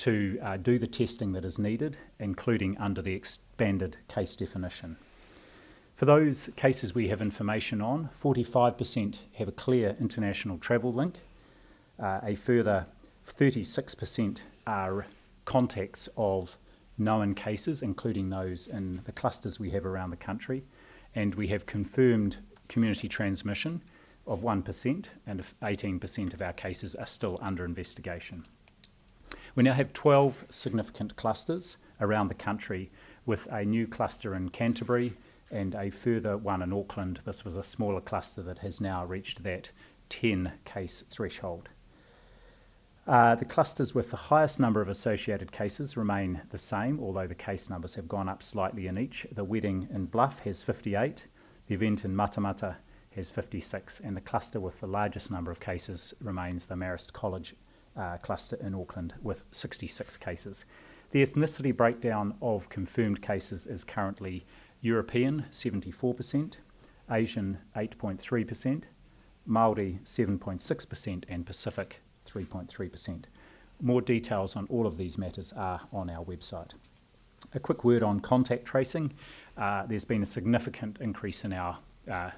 to do the testing that is needed, including under the expanded case definition. For those cases we have information on, 45% have a clear international travel link. A further 36% are contacts of known cases, including those in the clusters we have around the country. And we have confirmed community transmission of 1%, and 18% of our cases are still under investigation. We now have 12 significant clusters around the country, with a new cluster in Canterbury and a further one in Auckland. This was a smaller cluster that has now reached that 10 case threshold. The clusters with the highest number of associated cases remain the same, although the case numbers have gone up slightly in each. The wedding in Bluff has 58, the event in Matamata has 56, and the cluster with the largest number of cases remains the Marist College cluster in Auckland with 66 cases. The ethnicity breakdown of confirmed cases is currently European 74%, Asian 8.3%, Māori 7.6%, and Pacific 3.3%. More details on all of these matters are on our website. A quick word on contact tracing. There's been a significant increase in our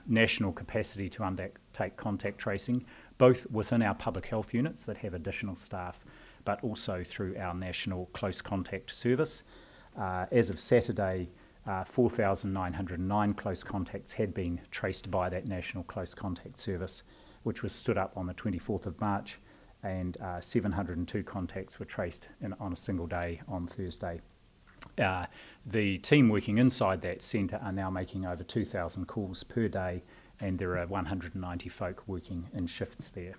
national capacity to undertake contact tracing, both within our public health units that have additional staff, but also through our national close contact service. As of Saturday, 4,909 close contacts had been traced by that national close contact service, which was stood up on the 24th of March, and 702 contacts were traced on a single day on Thursday. The team working inside that centre are now making over 2,000 calls per day, and there are 190 folk working in shifts there.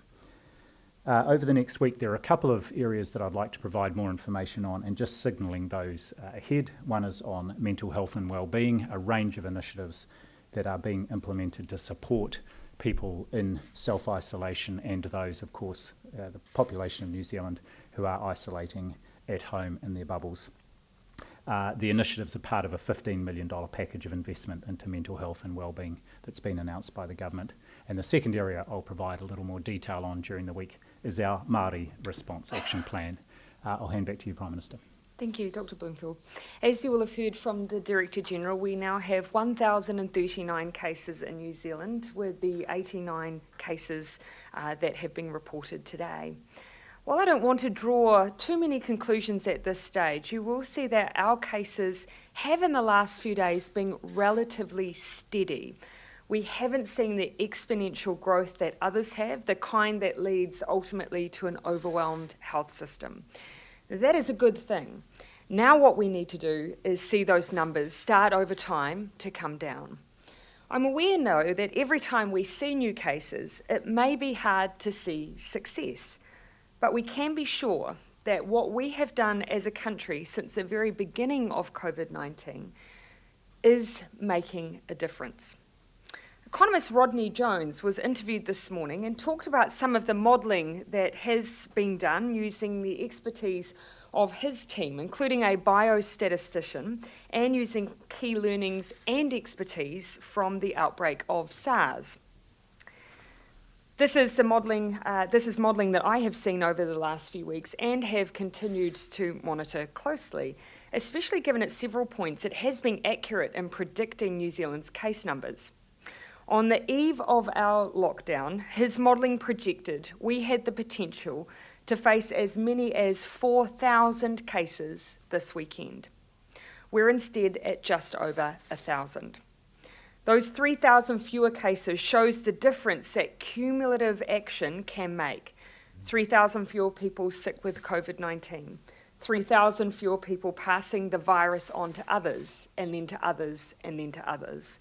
Over the next week, there are a couple of areas that I'd like to provide more information on, and just signalling those ahead. One is on mental health and wellbeing, a range of initiatives that are being implemented to support people in self-isolation and those, of course, the population of New Zealand who are isolating at home in their bubbles. The initiatives are part of a $15 million package of investment into mental health and wellbeing that's been announced by the government. And the second area I'll provide a little more detail on during the week is our Māori Response Action Plan. I'll hand back to you, Prime Minister. Thank you, Dr. Bloomfield. As you will have heard from the Director General, we now have 1,039 cases in New Zealand, with the 89 cases that have been reported today. While I don't want to draw too many conclusions at this stage, you will see that our cases have in the last few days been relatively steady. We haven't seen the exponential growth that others have, the kind that leads ultimately to an overwhelmed health system. That is a good thing. Now what we need to do is see those numbers start over time to come down. I'm aware, though, that every time we see new cases, it may be hard to see success. But we can be sure that what we have done as a country since the very beginning of COVID-19 is making a difference. Economist Rodney Jones was interviewed this morning and talked about some of the modelling that has been done using the expertise of his team, including a biostatistician, and using key learnings and expertise from the outbreak of SARS. This is modelling that I have seen over the last few weeks and have continued to monitor closely, especially given at several points it has been accurate in predicting New Zealand's case numbers. On the eve of our lockdown, his modelling projected we had the potential to face as many as 4,000 cases this weekend. We're instead at just over 1,000. Those 3,000 fewer cases shows the difference that cumulative action can make. 3,000 fewer people sick with COVID-19, 3,000 fewer people passing the virus on to others, and then to others, and then to others.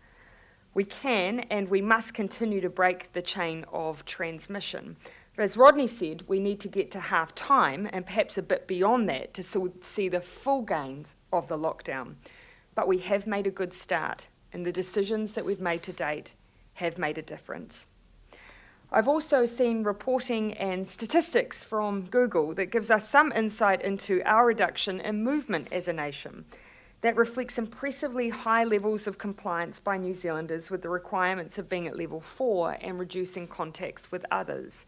We can and we must continue to break the chain of transmission. But as Rodney said, we need to get to half time and perhaps a bit beyond that to see the full gains of the lockdown. But we have made a good start, and the decisions that we've made to date have made a difference. I've also seen reporting and statistics from Google that gives us some insight into our reduction in movement as a nation. That reflects impressively high levels of compliance by New Zealanders with the requirements of being at level 4 and reducing contacts with others.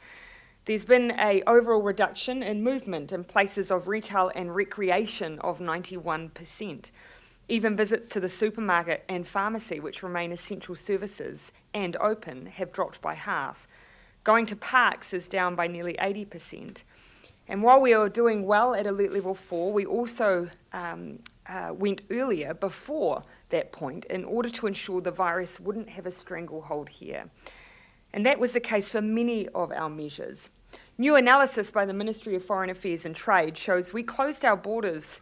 There's been an overall reduction in movement in places of retail and recreation of 91%. Even visits to the supermarket and pharmacy, which remain essential services and open, have dropped by half. Going to parks is down by nearly 80%. And while we are doing well at Alert Level 4, we also went earlier before that point in order to ensure the virus wouldn't have a stranglehold here. And that was the case for many of our measures. New analysis by the Ministry of Foreign Affairs and Trade shows we closed our borders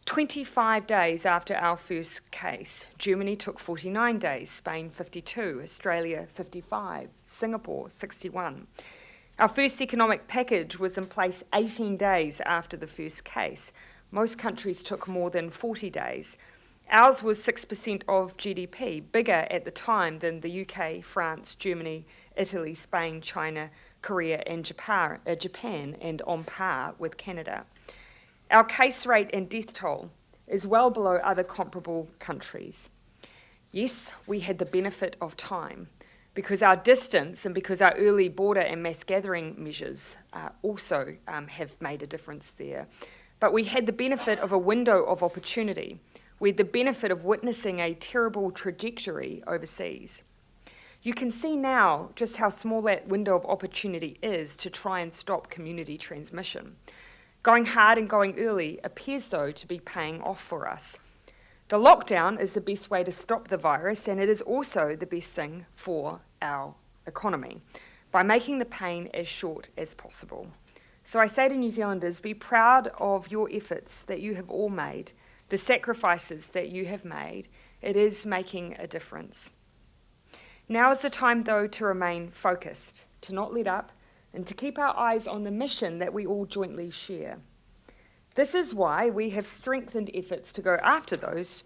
25 days after our first case. Germany took 49 days, Spain 52, Australia 55, Singapore 61. Our first economic package was in place 18 days after the first case. Most countries took more than 40 days. Ours was 6% of GDP, bigger at the time than the UK, France, Germany, Italy, Spain, China, Korea, and Japan, and on par with Canada. Our case rate and death toll is well below other comparable countries. Yes, we had the benefit of time, because our distance and because our early border and mass gathering measures also have made a difference there. But we had the benefit of a window of opportunity. We had the benefit of witnessing a terrible trajectory overseas. You can see now just how small that window of opportunity is to try and stop community transmission. Going hard and going early appears, though, to be paying off for us. The lockdown is the best way to stop the virus, and it is also the best thing for our economy by making the pain as short as possible. So I say to New Zealanders, be proud of your efforts that you have all made, the sacrifices that you have made. It is making a difference. Now is the time, though, to remain focused, to not let up, and to keep our eyes on the mission that we all jointly share. This is why we have strengthened efforts to go after those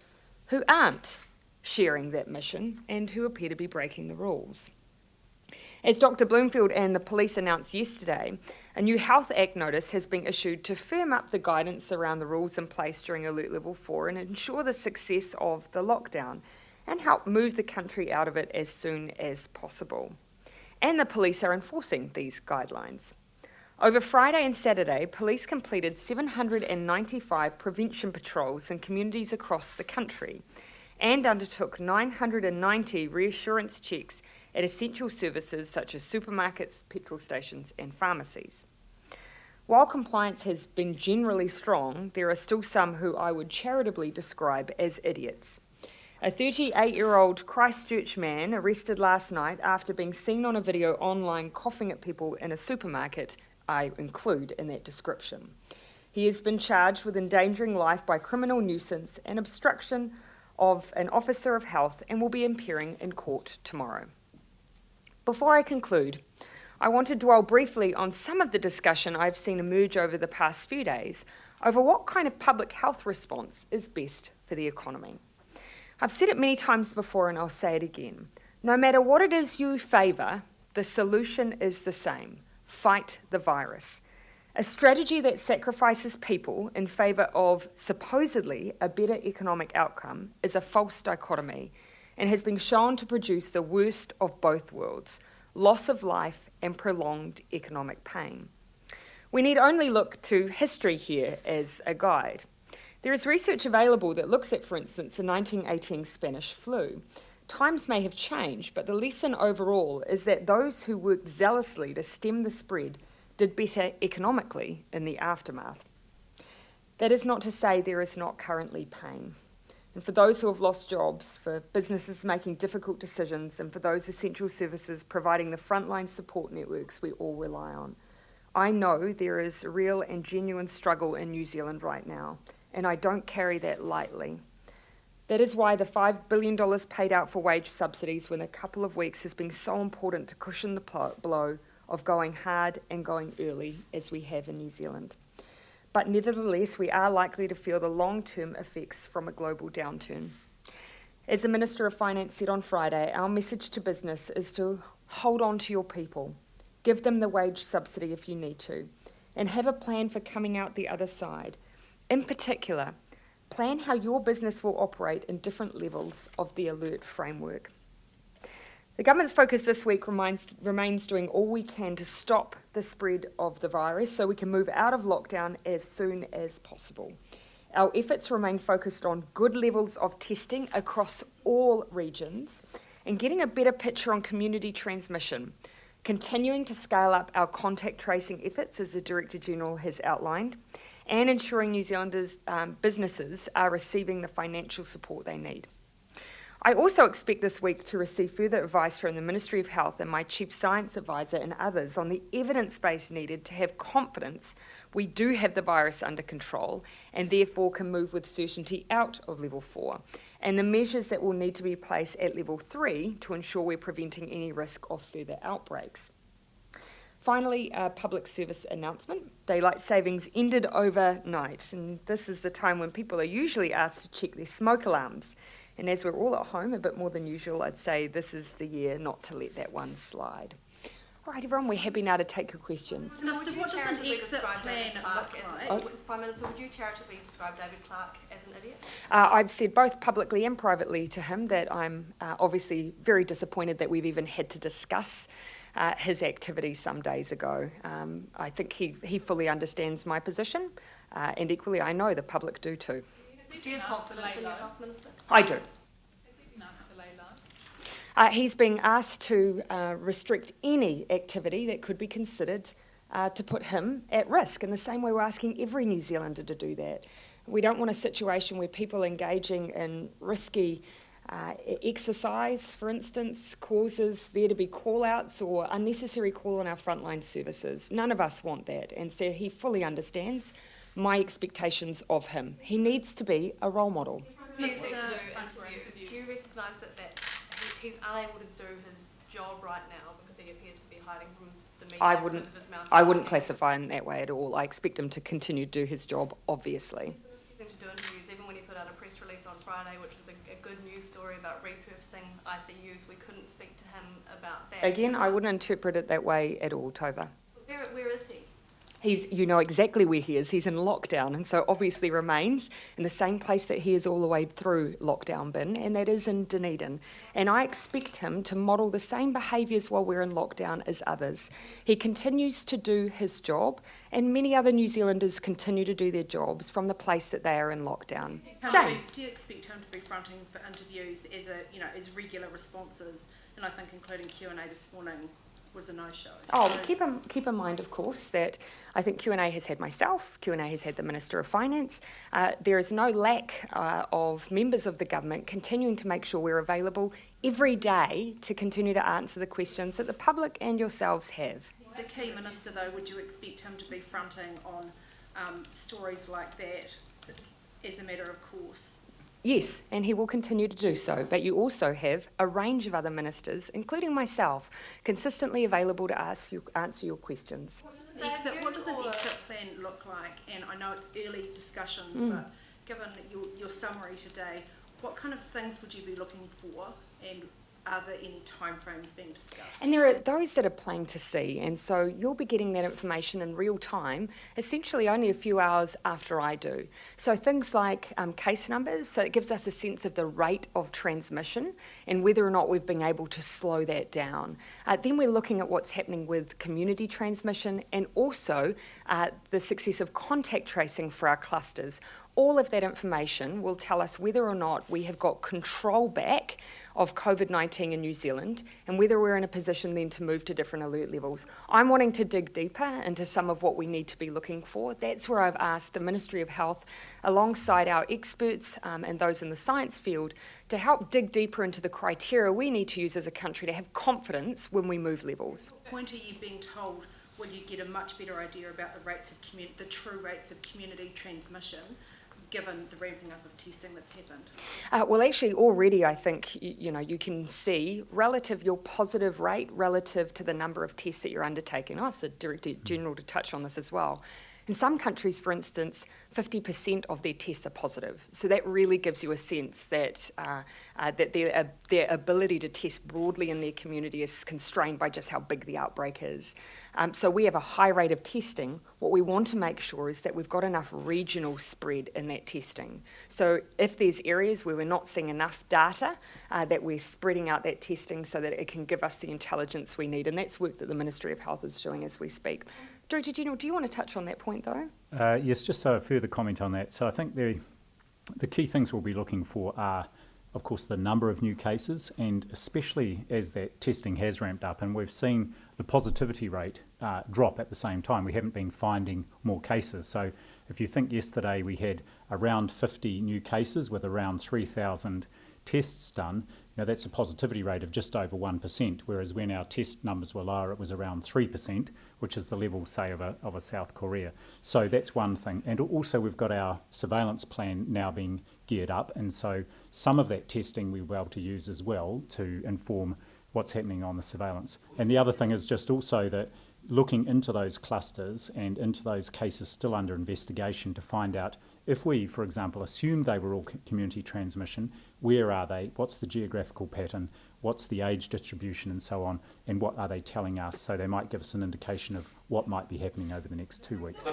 who aren't sharing that mission and who appear to be breaking the rules. As Dr. Bloomfield and the police announced yesterday, a new Health Act notice has been issued to firm up the guidance around the rules in place during Alert Level 4 and ensure the success of the lockdown and help move the country out of it as soon as possible. And the police are enforcing these guidelines. Over Friday and Saturday, police completed 795 prevention patrols in communities across the country and undertook 990 reassurance checks at essential services such as supermarkets, petrol stations, and pharmacies. While compliance has been generally strong, there are still some who I would charitably describe as idiots. A 38-year-old Christchurch man arrested last night after being seen on a video online coughing at people in a supermarket I include in that description. He has been charged with endangering life by criminal nuisance and obstruction of an officer of health and will be appearing in court tomorrow. Before I conclude, I want to dwell briefly on some of the discussion I've seen emerge over the past few days over what kind of public health response is best for the economy. I've said it many times before and I'll say it again. No matter what it is you favour, the solution is the same. Fight the virus. A strategy that sacrifices people in favour of supposedly a better economic outcome is a false dichotomy and has been shown to produce the worst of both worlds, loss of life and prolonged economic pain. We need only look to history here as a guide. There is research available that looks at, for instance, the 1918 Spanish flu. Times may have changed, but the lesson overall is that those who worked zealously to stem the spread did better economically in the aftermath. That is not to say there is not currently pain. And for those who have lost jobs, for businesses making difficult decisions, and for those essential services providing the frontline support networks we all rely on. I know there is real and genuine struggle in New Zealand right now, and I don't carry that lightly. That is why the $5 billion paid out for wage subsidies within a couple of weeks has been so important to cushion the blow of going hard and going early as we have in New Zealand. But nevertheless, we are likely to feel the long-term effects from a global downturn. As the Minister of Finance said on Friday, our message to business is to hold on to your people, give them the wage subsidy if you need to, and have a plan for coming out the other side. In particular, plan how your business will operate in different levels of the alert framework. The government's focus this week remains doing all we can to stop the spread of the virus so we can move out of lockdown as soon as possible. Our efforts remain focused on good levels of testing across all regions and getting a better picture on community transmission, continuing to scale up our contact tracing efforts as the Director-General has outlined, and ensuring New Zealanders' businesses are receiving the financial support they need. I also expect this week to receive further advice from the Ministry of Health and my Chief Science Advisor and others on the evidence base needed to have confidence we do have the virus under control and therefore can move with certainty out of level 4, and the measures that will need to be placed at level 3 to ensure we're preventing any risk of further outbreaks. Finally, a public service announcement. Daylight savings ended overnight, and this is the time when people are usually asked to check their smoke alarms. And as we're all at home a bit more than usual, I'd say this is the year not to let that one slide. All right, everyone, we're happy now to take your questions. Minister, what does an exit plan look like? Prime Minister, would you charitably describe David Clark as an idiot? I've said both publicly and privately to him that I'm obviously very disappointed that we've even had to discuss his activities some days ago. I think he fully understands my position, and equally I know the public do too. Do you have confidence in your health minister? I do. Has he been asked to lay low? He's being asked to restrict any activity that could be considered to put him at risk, in the same way we're asking every New Zealander to do that. We don't want a situation where people engaging in risky exercise, for instance, causes there to be call-outs or unnecessary call on our frontline services. None of us want that, and so he fully understands my expectations of him. He needs to be a role model. Do you recognise that he's unable to do his job right now because he appears to be hiding from the media because of his mouth? I wouldn't classify him that way at all. I expect him to continue to do his job, obviously. To do interviews, even when he put out a press release on Friday, which was a good news story about repurposing ICUs, we couldn't speak to him about that. Again, I wouldn't interpret it that way at all, Tova. Where is he? You know exactly where he is. He's in lockdown, and so obviously remains in the same place that he is all the way through lockdown bin, and that is in Dunedin. And I expect him to model the same behaviours while we're in lockdown as others. He continues to do his job, and many other New Zealanders continue to do their jobs from the place that they are in lockdown. Jane? Do you expect him to be fronting for interviews as regular responses? And I think including Q&A this morning was a no-show. Keep in mind, of course, that I think Q&A has had myself, Q&A has had the Minister of Finance. There is no lack of members of the government continuing to make sure we're available every day to continue to answer the questions that the public and yourselves have. The key minister, though, would you expect him to be fronting on stories like that as a matter of course? Yes, and he will continue to do so, but you also have a range of other ministers, including myself, consistently available to answer your questions. What does an exit plan look like? And I know it's early discussions, but given your summary today, what kind of things would you be looking for, and are there any timeframes being discussed? And there are those that are plain to see, and so you'll be getting that information in real time, essentially only a few hours after I do. So things like case numbers, so it gives us a sense of the rate of transmission and whether or not we've been able to slow that down. Then we're looking at what's happening with community transmission and also the success of contact tracing for our clusters. All of that information will tell us whether or not we have got control back of COVID-19 in New Zealand and whether we're in a position then to move to different alert levels. I'm wanting to dig deeper into some of what we need to be looking for. That's where I've asked the Ministry of Health, alongside our experts and those in the science field, to help dig deeper into the criteria we need to use as a country to have confidence when we move levels. At what point are you being told will you get a much better idea about the true rates of community transmission, given the ramping up of testing that's happened? Well, actually, already I think you can see your positive rate relative to the number of tests that you're undertaking. I asked the Director General to touch on this as well. In some countries, for instance, 50% of their tests are positive. So that really gives you a sense that that their ability to test broadly in their community is constrained by just how big the outbreak is. So we have a high rate of testing. What we want to make sure is that we've got enough regional spread in that testing. So if there's areas where we're not seeing enough data, that we're spreading out that testing so that it can give us the intelligence we need. And that's work that the Ministry of Health is doing as we speak. Director General, do you want to touch on that point though? Yes, just a further comment on that. So I think the key things we'll be looking for are, of course, the number of new cases, and especially as that testing has ramped up and we've seen the positivity rate drop at the same time. We haven't been finding more cases. So if you think yesterday we had around 50 new cases with around 3,000 tests done, that's a positivity rate of just over 1%, whereas when our test numbers were lower, it was around 3%, which is the level, say, of a South Korea. So that's one thing. And also we've got our surveillance plan now being geared up, and so some of that testing we'll be able to use as well to inform what's happening on the surveillance. And the other thing is just also that looking into those clusters and into those cases still under investigation to find out if we, for example, assume they were all community transmission, where are they, what's the geographical pattern, what's the age distribution and so on, and what are they telling us, so they might give us an indication of what might be happening over the next 2 weeks.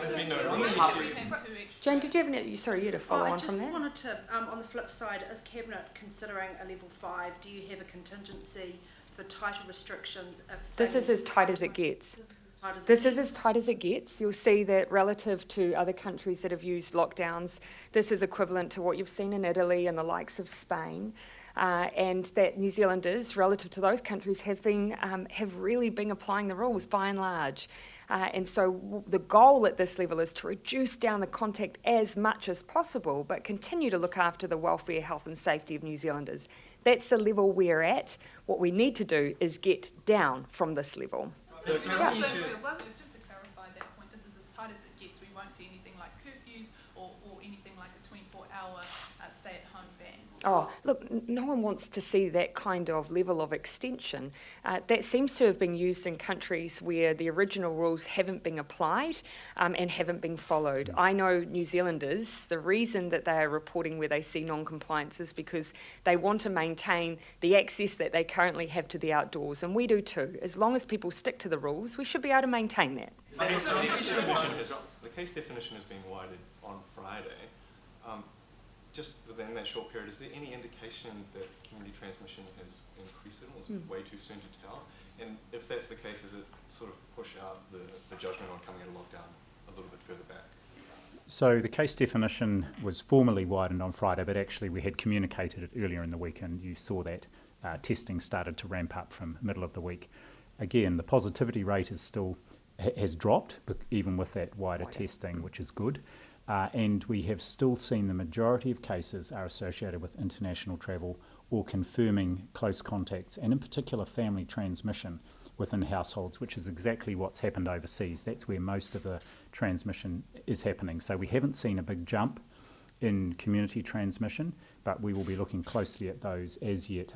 Jane, did you have any, sorry, you had a follow on from I that? just wanted to, on the flip side, is Cabinet considering a level 5? Do you have a contingency for tighter restrictions if This is things- as tight as it gets. tight as This it is as tight as it gets. You'll see that relative to other countries that have used lockdowns, this is equivalent to what you've seen in Italy and the likes of Spain. And that New Zealanders, relative to those countries, have really been applying the rules by and large. And so the goal at this level is to reduce down the contact as much as possible, but continue to look after the welfare, health and safety of New Zealanders. That's the level we're at. What we need to do is get down from this level. Just to clarify that point, this is as tight as it gets. We won't see anything like curfews or anything like a 24-hour stay-at-home ban. Oh, look, no one wants to see that kind of level of extension. That seems to have been used in countries where the original rules haven't been applied and haven't been followed. I know New Zealanders, the reason that they are reporting where they see non-compliance is because they want to maintain the access that they currently have to the outdoors, and we do too. As long as people stick to the rules, we should be able to maintain that. The case definition has been widened on Friday. Just within that short period, is there any indication that community transmission has increased at all? Is it way too soon to tell? And if that's the case, does it sort of push out the judgment on coming out of lockdown a little bit further back? So the case definition was formally widened on Friday, but actually we had communicated it earlier in the week, and you saw that testing started to ramp up from middle of the week. Again, the positivity rate is still has dropped, even with that wider testing, which is good. And we have still seen the majority of cases are associated with international travel or confirming close contacts, and in particular family transmission within households, which is exactly what's happened overseas. That's where most of the transmission is happening. So we haven't seen a big jump in community transmission, but we will be looking closely at those as yet,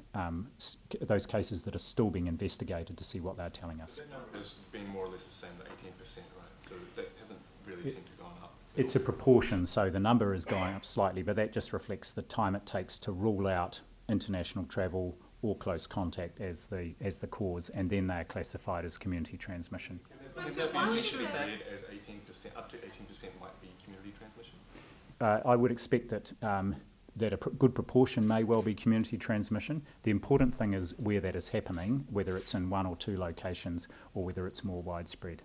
those cases that are still being investigated to see what they're telling us. That number has been more or less the same, the 18%, right? So that hasn't really seemed to go up. It's a proportion, so the number is going up slightly, but that just reflects the time it takes to rule out international travel or close contact as the cause, and then they are classified as community transmission. Can that be essentially read as 18%, up to 18% might be community transmission? I would expect that that a good proportion may well be community transmission. The important thing is where that is happening, whether it's in one or two locations or whether it's more widespread.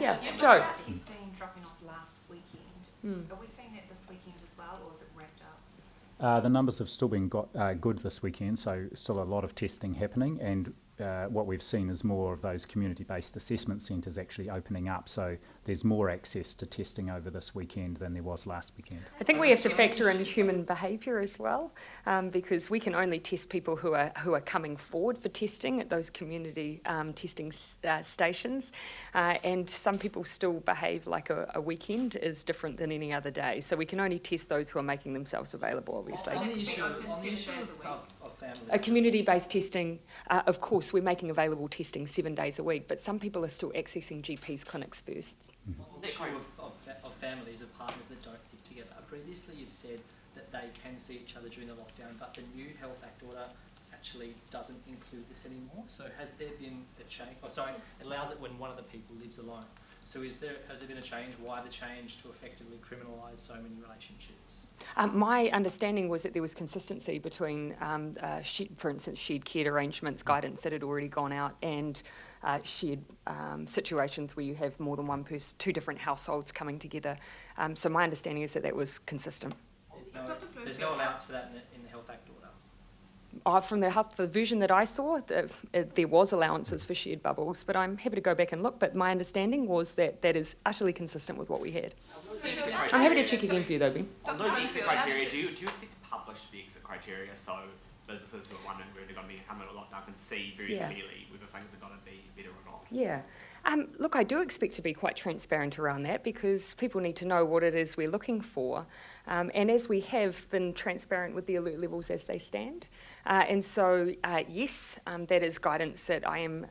Yeah, Joe. Testing dropping off last weekend. Are we seeing that this weekend as well, or is it wrapped up? The numbers have still been good this weekend, so still a lot of testing happening, and what we've seen is more of those community-based assessment centres actually opening up, so there's more access to testing over this weekend than there was last weekend. I think we have to factor in human behaviour as well, because we can only test people who are coming forward for testing at those community testing stations, and some people still behave like a weekend is different than any other day. So we can only test those who are making themselves available, obviously. On the issue of family. A community-based testing, of course, we're making available testing 7 days a week, but some people are still accessing GPs' clinics first. On the issue of families of partners that don't live together. Previously, you've said that they can see each other during the lockdown, but the new Health Act order actually doesn't include this anymore. So has there been a change? Oh, sorry, it allows it when one of the people lives alone. So has there been a change? Why the change to effectively criminalise so many relationships? My understanding was that there was consistency between, for instance, shared care arrangements, guidance that had already gone out, and shared situations where you have more than one person, two different households coming together. So my understanding is that that was consistent. There's no allowance for that in the Health Act order. From the version that I saw, there was allowances for shared bubbles, but I'm happy to go back and look. But my understanding was that that is utterly consistent with what we had. I'm happy to check again for you though, Ben. On those exit criteria, do you expect to publish the exit criteria so businesses who are wondering whether they're going to be coming to lockdown can see very clearly whether things are going to be better or not? Yeah. Look, I do expect to be quite transparent around that because people need to know what it is we're looking for. And as we have been transparent with the alert levels as they stand. And so, yes, that is guidance that I am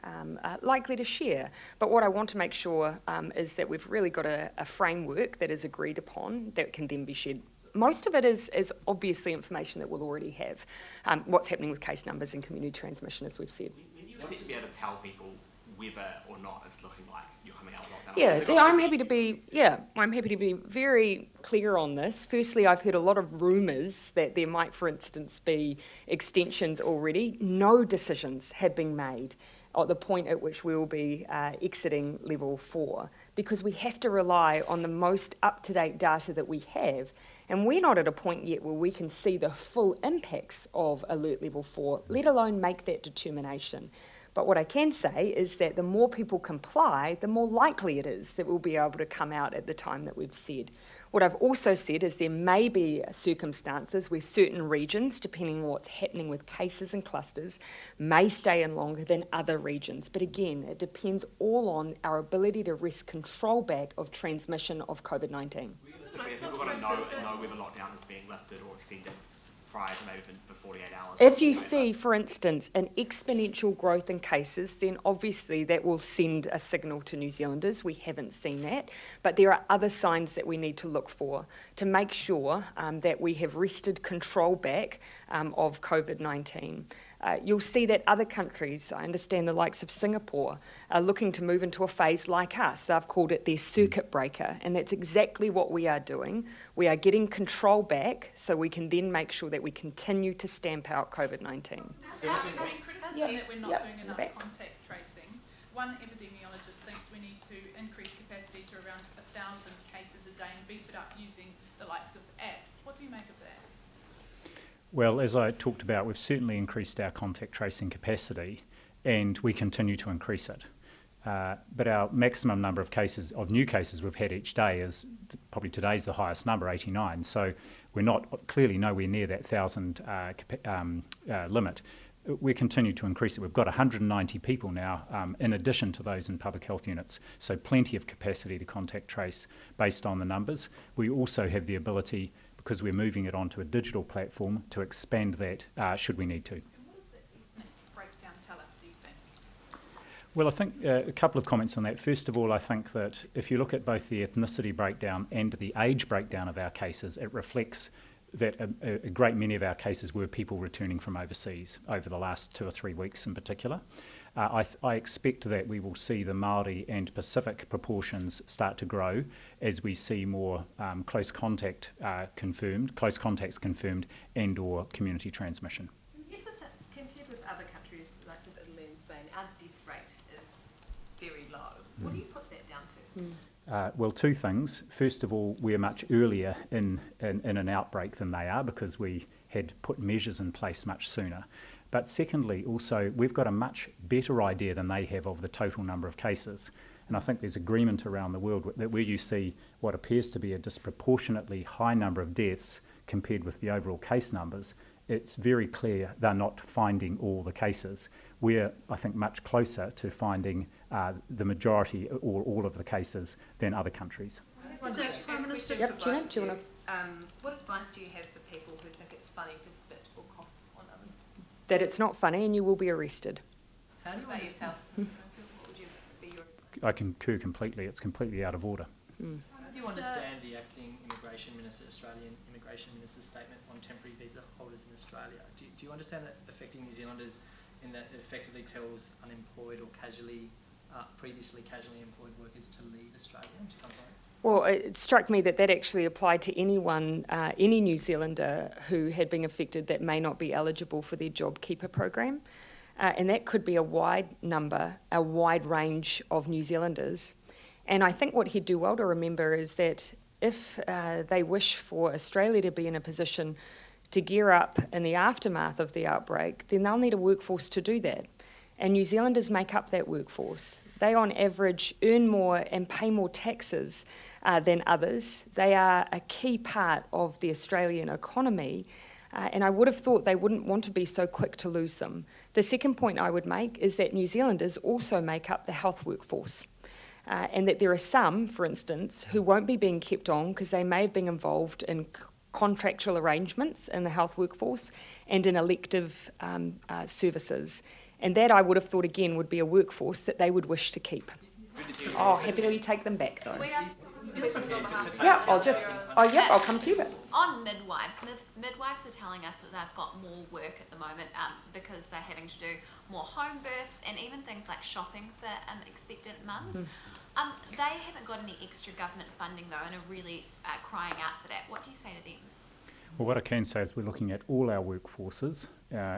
likely to share. But what I want to make sure is that we've really got a framework that is agreed upon that can then be shared. Most of it is obviously information that we'll already have. What's happening with case numbers and community transmission, as we've said. When you expect to be able to tell people whether or not it's looking like you're coming out of lockdown? Yeah, I'm happy to be very clear on this. Firstly, I've heard a lot of rumours that there might, for instance, be extensions already. No decisions have been made at the point at which we will be exiting level 4, because we have to rely on the most up-to-date data that we have. And we're not at a point yet where we can see the full impacts of alert level 4, let alone make that determination. But what I can say is that the more people comply, the more likely it is that we'll be able to come out at the time that we've said. What I've also said is there may be circumstances where certain regions, depending on what's happening with cases and clusters, may stay in longer than other regions. But again, it depends all on our ability to wrest control back of transmission of COVID-19. Realistically, people got to know whether lockdown is being lifted or extended prior to maybe the 48 hours. If you see, for instance, an exponential growth in cases, then obviously that will send a signal to New Zealanders. We haven't seen that. But there are other signs that we need to look for to make sure that we have wrested control back of COVID-19. You'll see that other countries, I understand the likes of Singapore, are looking to move into a phase like us. They've called it their circuit breaker, and that's exactly what we are doing. We are getting control back so we can then make sure that we continue to stamp out COVID-19. There's been criticism that we're not doing enough contact tracing. One epidemiologist thinks we need to increase capacity to around 1,000 cases a day and beef it up using the likes of apps. What do you make of that? Well, as I talked about, we've certainly increased our contact tracing capacity and we continue to increase it. But our maximum number of cases, of new cases we've had each day is probably today's the highest number, 89. So we're not clearly nowhere near that 1,000 limit. We continue to increase it. We've got 190 people now in addition to those in public health units. So plenty of capacity to contact trace based on the numbers. We also have the ability, because we're moving it onto a digital platform, to expand that should we need to. And what does the ethnic breakdown tell us, do you think? Well, I think a couple of comments on that. First of all, I think that if you look at both the ethnicity breakdown and the age breakdown of our cases, it reflects that a great many of our cases were people returning from overseas over the last 2 or 3 weeks in particular. I expect that we will see the Māori and Pacific proportions start to grow as we see more close contacts confirmed and or community transmission. Compared with other countries like Italy and Spain, our death rate is very low. What do you put that down to? Well, two things. First of all, we're much earlier in an outbreak than they are because we had put measures in place much sooner. But secondly, also, we've got a much better idea than they have of the total number of cases. And I think there's agreement around the world that where you see what appears to be a disproportionately high number of deaths compared with the overall case numbers, it's very clear they're not finding all the cases. We're, I think, much closer to finding the majority or all of the cases than other countries. Prime Minister, Yep, Gina, do you want to? what advice do you have for people who think it's funny to spit or cough on others? That it's not funny and you will be arrested. How do you About understand? yourself, what would you be your I concur completely. It's completely out of order. How You understand the acting Australian Immigration Minister's statement on temporary visa holders in Australia. Do you understand that affecting New Zealanders in that it effectively tells unemployed or previously casually employed workers to leave Australia and to come home? Well, it struck me that actually applied to anyone, any New Zealander who had been affected that may not be eligible for their JobKeeper program. And that could be a wide number, a wide range of New Zealanders. And I think what he'd do well to remember is that if they wish for Australia to be in a position to gear up in the aftermath of the outbreak, then they'll need a workforce to do that. And New Zealanders make up that workforce. They, on average, earn more and pay more taxes than others. They are a key part of the Australian economy, and I would have thought they wouldn't want to be so quick to lose them. The second point I would make is that New Zealanders also make up the health workforce, and that there are some, for instance, who won't be being kept on because they may have been involved in contractual arrangements in the health workforce and in elective services. And that I would have thought again would be a workforce that they would wish to keep. Oh, happily take them back though. We ask questions on behalf of Yeah, I'll come to you. But on midwives, midwives are telling us that they've got more work at the moment because they're having to do more home births and even things like shopping for expectant mums. They haven't got any extra government funding though and are really crying out for that. What do you say to them? Well, what I can say is we're looking at all our workforces,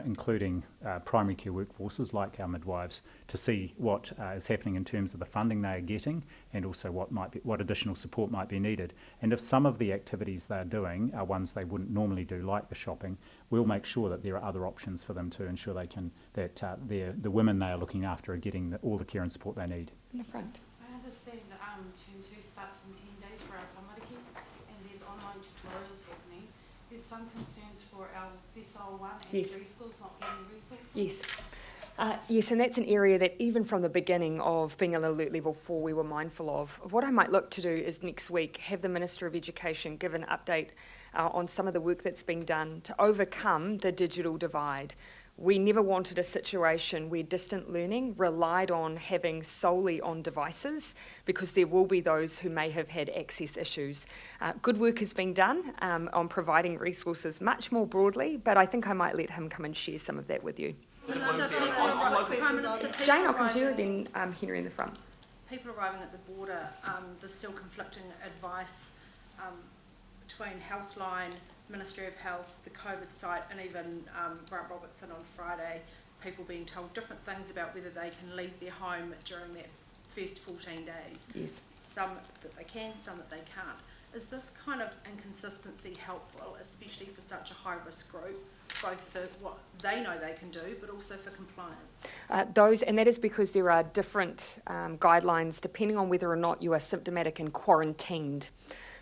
including primary care workforces like our midwives, to see what is happening in terms of the funding they are getting and also what additional support might be needed. And if some of the activities they're doing are ones they wouldn't normally do, like the shopping, we'll make sure that there are other options for them to ensure the women they are looking after are getting all the care and support they need. in the front. I understand Turn 2 starts in 10 days for our tamariki and there's online tutorials happening. There's some concerns for our Decile 1 and Yes. 3 schools not getting resources. Yes. Yes, and that's an area that even from the beginning of being at alert level 4 we were mindful of. What I might look to do is next week have the Minister of Education give an update on some of the work that's being done to overcome the digital divide. We never wanted a situation where distant learning relied on having solely on devices because there will be those who may have had access issues. Good work has been done on providing resources much more broadly, but I think I might let him come and share some of that with you. Prime Minister, Jane, I'll come to you, then Henry in the front. people arriving at the border, there's still conflicting advice between Healthline, Ministry of Health, the COVID site, and even Grant Robertson on Friday, people being told different things about whether they can leave their home during that first 14 days. Yes. Some that they can, some that they can't. Is this kind of inconsistency helpful, especially for such a high-risk group, both for what they know they can do, but also for compliance? And that is because there are different guidelines depending on whether or not you are symptomatic and quarantined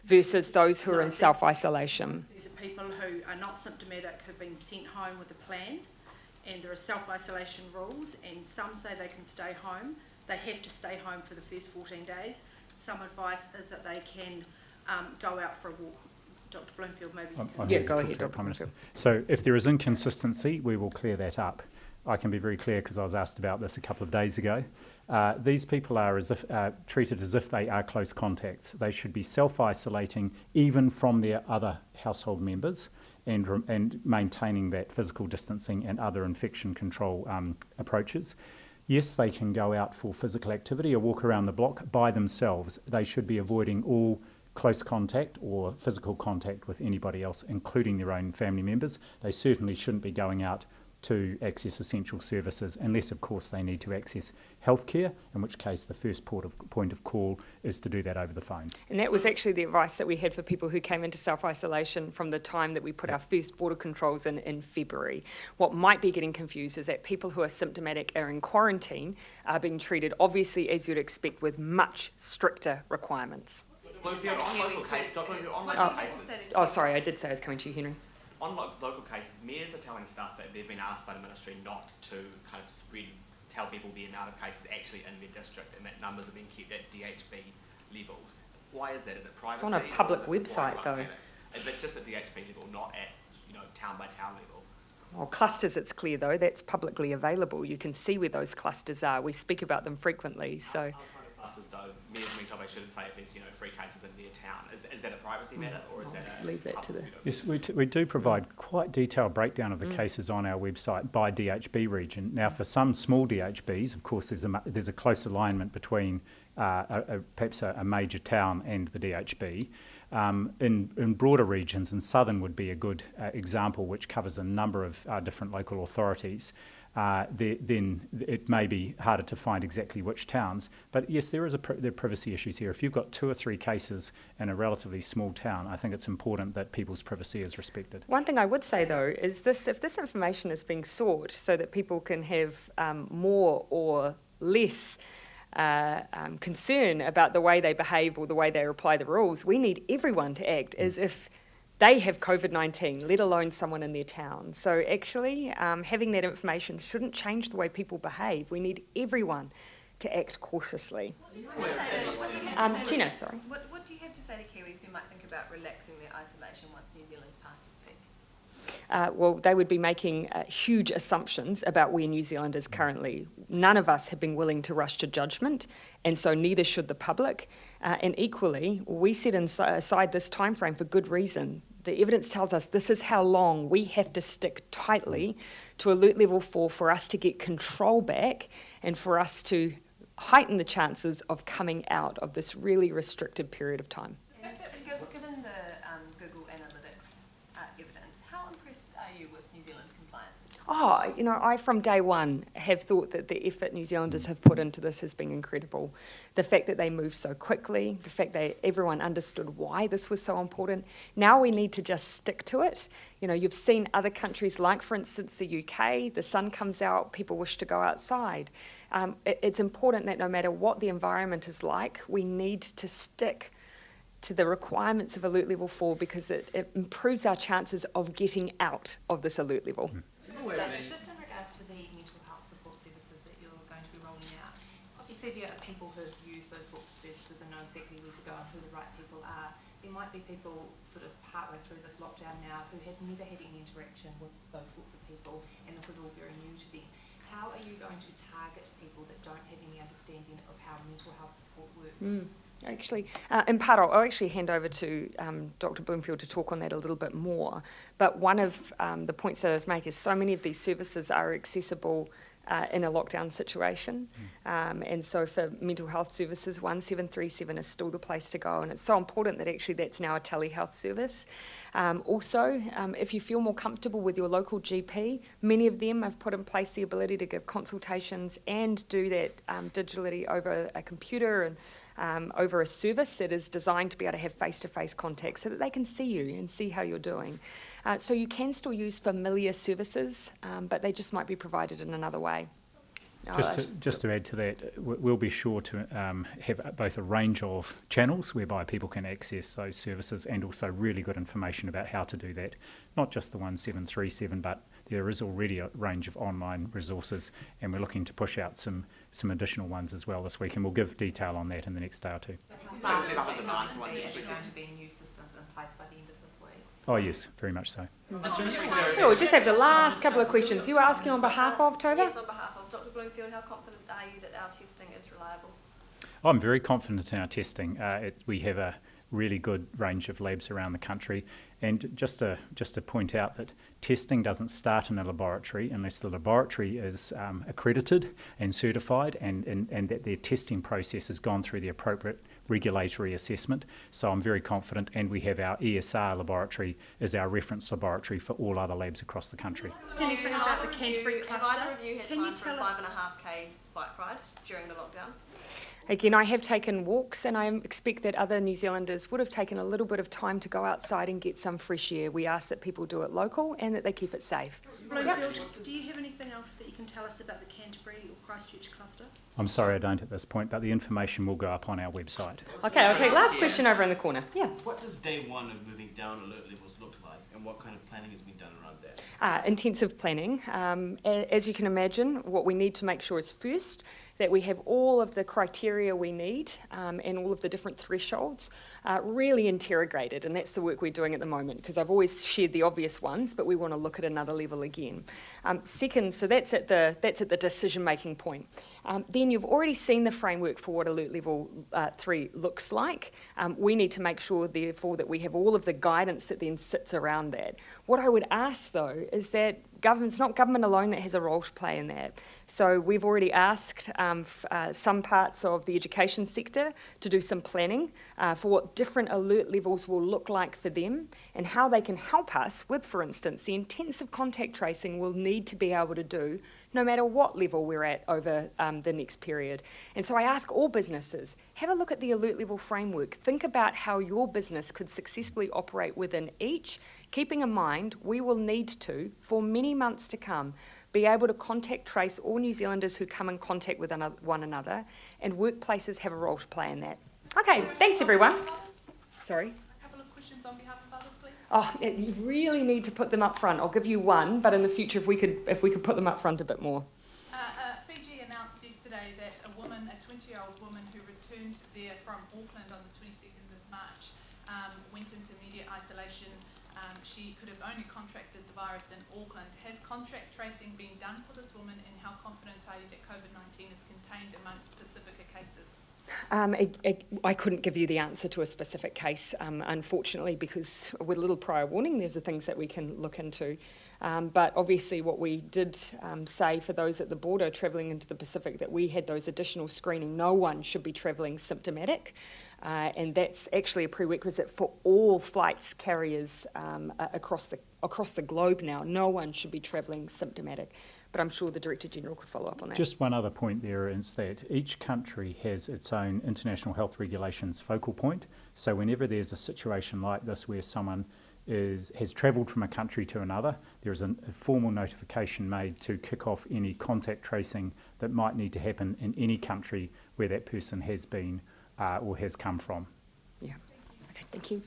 versus those who are in self-isolation. These are people who are not symptomatic, who've been sent home with a plan, and there are self-isolation rules, and some say they can stay home. They have to stay home for the first 14 days. Some advice is that they can go out for a walk. Dr. Bloomfield, maybe you can. Yeah, go ahead, Dr. Prime Minister. So if there is inconsistency, we will clear that up. I can be very clear because I was asked about this a couple of days ago. These people are treated as if they are close contacts. They should be self-isolating even from their other household members and maintaining that physical distancing and other infection control approaches. Yes, they can go out for physical activity or walk around the block by themselves. They should be avoiding all close contact or physical contact with anybody else, including their own family members. They certainly shouldn't be going out to access essential services unless, of course, they need to access healthcare, in which case the first point of call is to do that over the phone. And that was actually the advice that we had for people who came into self-isolation from the time that we put our first border controls in February. What might be getting confused is that people who are symptomatic are in quarantine are being treated, obviously, as you'd expect, with much stricter requirements. Bloomfield, on local cases. Oh, sorry, I did say I was coming to you, Henry. On local cases, mayors are telling staff that they've been asked by the ministry not to kind of tell people the amount of cases actually in their district, and that numbers are being kept at DHB levels. Why is that? Is it privacy? It's on a public website, though. It's just at DHB level, not at town by town level. Well, clusters, it's clear though, that's publicly available. You can see where those clusters are. We speak about them frequently, so. As though mayors and Metro shouldn't say if there's 3 cases in their town. Is that a privacy matter, or is that a leave that to the... Yes, we do provide quite detailed breakdown of the cases on our website by DHB region. Now, for some small DHBs, of course, there's a close alignment between perhaps a major town and the DHB. In broader regions, and Southern would be a good example, which covers a number of different local authorities. Then it may be harder to find exactly which towns. But yes, there are privacy issues here. If you've got 2 or 3 cases in a relatively small town, I think it's important that people's privacy is respected. One thing I would say, though, is if this information is being sought so that people can have more or less concern about the way they behave or the way they apply the rules, we need everyone to act as if they have COVID-19, let alone someone in their town. So actually, having that information shouldn't change the way people behave. We need everyone to act cautiously. Gina, sorry. What do you have to say to Kiwis who might think about relaxing their isolation once New Zealand's passed its peak? Well, they would be making huge assumptions about where New Zealand is currently. None of us have been willing to rush to judgment, and so neither should the public. And equally, we set aside this time frame for good reason. The evidence tells us this is how long we have to stick tightly to alert level 4 for us to get control back and for us to heighten the chances of coming out of this really restricted period of time. Given the Google Analytics evidence, how impressed are you with New Zealand's compliance? I from day one have thought that the effort New Zealanders have put into this has been incredible. The fact that they moved so quickly, the fact that everyone understood why this was so important. Now we need to just stick to it. You've seen other countries like, for instance, the UK, the sun comes out, people wish to go outside. It's important that no matter what the environment is like, we need to stick to the requirements of Alert Level 4 because it improves our chances of getting out of this alert level. Just in regards to the mental health support services that you're going to be rolling out, obviously there are people who have used those sorts of services and know exactly where to go and who the right people are. There might be people sort of partway through this lockdown now who have never had any interaction with those sorts of people, and this is all very new to them. How are you going to target people that don't have any understanding of how mental health support works? Actually, in part, I'll actually hand over to Dr. Bloomfield to talk on that a little bit more. But one of the points that I was making is so many of these services are accessible in a lockdown situation. And so for mental health services, 1737 is still the place to go. And it's so important that actually that's now a telehealth service. Also, if you feel more comfortable with your local GP, many of them have put in place the ability to give consultations and do that digitally over a computer and over a service that is designed to be able to have face-to-face contact so that they can see you and see how you're doing. So you can still use familiar services, but they just might be provided in another way. Just to add to that, we'll be sure to have both a range of channels whereby people can access those services and also really good information about how to do that. Not just the 1737, but there is already a range of online resources, and we're looking to push out some additional ones as well this week, and we'll give detail on that in the next day or two. So how fast is there going to be new systems in place by the end of this week? Oh yes, very much so. Sure, we'll just have the last couple of questions. You were asking on behalf of, Tova? Yes, on behalf of Dr. Bloomfield, how confident are you that our testing is reliable? I'm very confident in our testing. We have a really good range of labs around the country, and just to point out that testing doesn't start in a laboratory unless the laboratory is accredited and certified, and that their testing process has gone through the appropriate regulatory assessment. So I'm very confident, and we have our ESR laboratory as our reference laboratory for all other labs across the country. Anything about the Canterbury cluster? Have either of you had Can time you for a tell us- 5.5k bike ride during the lockdown? Again, I have taken walks, and I expect that other New Zealanders would have taken a little bit of time to go outside and get some fresh air. We ask that people do it local and that they keep it safe. Bloomfield, do you have anything else that you can tell us about the Canterbury or Christchurch cluster? I'm sorry I don't at this point, but the information will go up on our website. Okay, I'll take last question over in the corner. Yeah. What does day one of moving down alert levels look like, and what kind of planning has been done around that? Intensive planning. As you can imagine, what we need to make sure is first that we have all of the criteria we need and all of the different thresholds really interrogated, and that's the work we're doing at the moment, because I've always shared the obvious ones, but we want to look at another level again. Second, so that's at the decision-making point. Then you've already seen the framework for what Alert Level 3 looks like. We need to make sure, therefore, that we have all of the guidance that then sits around that. What I would ask, though, is that it's not government alone that has a role to play in that. So we've already asked some parts of the education sector to do some planning for what different alert levels will look like for them and how they can help us with, for instance, the intensive contact tracing we'll need to be able to do no matter what level we're at over the next period. And so I ask all businesses, have a look at the alert level framework. Think about how your business could successfully operate within each, keeping in mind we will need to, for many months to come, be able to contact trace all New Zealanders who come in contact with one another, and workplaces have a role to play in that. Okay, thanks everyone. Sorry? A couple of questions on behalf of others, please. Oh, you really need to put them up front. I'll give you one, but in the future, if we could put them up front a bit more. Fiji announced yesterday that a 20-year-old woman who returned there from Auckland on the 22nd of March went into immediate isolation. She could have only contracted the virus in Auckland. Has contact tracing been done for this woman, and how confident are you that COVID-19 is contained amongst Pacifica cases? I couldn't give you the answer to a specific case, unfortunately, because with a little prior warning, there's the things that we can look into. But obviously what we did say for those at the border travelling into the Pacific, that we had those additional screening. No one should be travelling symptomatic. And that's actually a prerequisite for all flights carriers across the globe now. No one should be travelling symptomatic. But I'm sure the Director General could follow up on that. Just one other point there is that each country has its own international health regulations focal point. So whenever there's a situation like this where someone has travelled from a country to another, there is a formal notification made to kick off any contact tracing that might need to happen in any country where that person has been or has come from. Yeah. Okay, thank you.